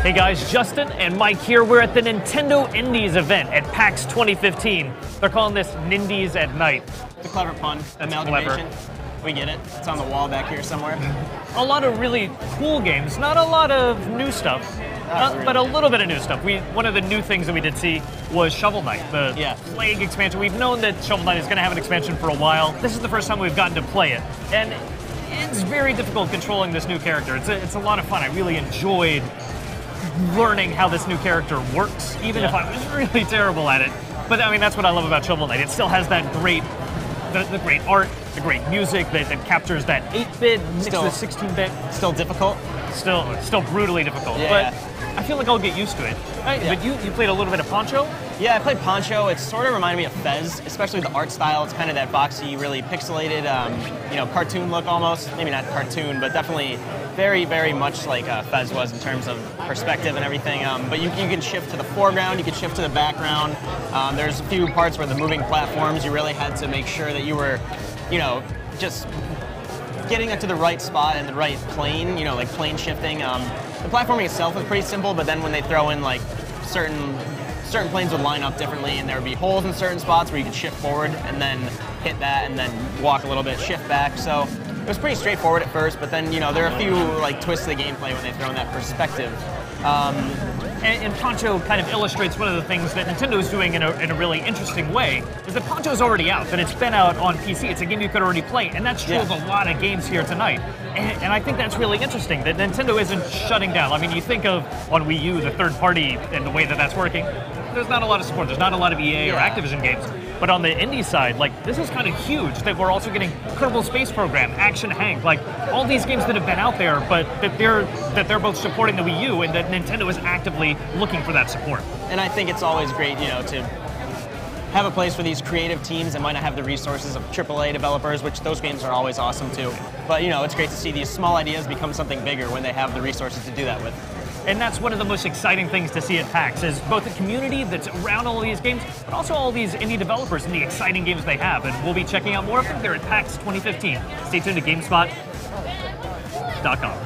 Hey guys, Justin and Mike here. We're at the Nintendo Indies event at PAX 2015. They're calling this Nindies at Night. It's a clever pun, amalgamation. We get it. It's on the wall back here somewhere. A lot of really cool games, not a lot of new stuff, but a little bit of new stuff. One of the new things that we did see was Shovel Knight, the Plague expansion. We've known that Shovel Knight is going to have an expansion for a while. This is the first time we've gotten to play it, and it's very difficult controlling this new character. It's a lot of fun. I really enjoyed learning how this new character works, even if I was really terrible at it. But I mean, that's what I love about Shovel Knight. It still has that great, the great art, the great music that captures that 8-bit mixed with 16-bit. Still difficult? Still brutally difficult. But I feel like I'll get used to it. But you played a little bit of Poncho? Yeah, I played Poncho. It sort of reminded me of Fez, especially the art style. It's kind of that boxy, really pixelated, cartoon look almost. Maybe not cartoon, but definitely very, very much like Fez was in terms of perspective and everything. But you can shift to the foreground, you can shift to the background. There's a few parts where the moving platforms, you really had to make sure that you were, just getting it to the right spot and the right plane, like plane shifting. The platforming itself was pretty simple, but then when they throw in like certain planes would line up differently, and there would be holes in certain spots where you could shift forward and then hit that and then walk a little bit, shift back. So it was pretty straightforward at first, but then there are a few like twists to the gameplay when they throw in that perspective. And Poncho kind of illustrates one of the things that Nintendo is doing in a really interesting way, is that Poncho's already out, that it's been out on PC. It's a game you could already play, and that's true of a lot of games here tonight. And I think that's really interesting, that Nintendo isn't shutting down. I mean, you think of, on Wii U, the third party and the way that that's working, there's not a lot of support. There's not a lot of EA or Activision games. But on the indie side, like, this is kind of huge, that we're also getting Kerbal Space Program, Action Hank, like, all these games that have been out there, but that they're both supporting the Wii U, and that Nintendo is actively looking for that support. And I think it's always great, to have a place for these creative teams that might not have the resources of AAA developers, which those games are always awesome too. But it's great to see these small ideas become something bigger when they have the resources to do that with. And that's one of the most exciting things to see at PAX, is both the community that's around all of these games, but also all these indie developers and the exciting games they have. And we'll be checking out more of them there at PAX 2015. Stay tuned to GameSpot.com.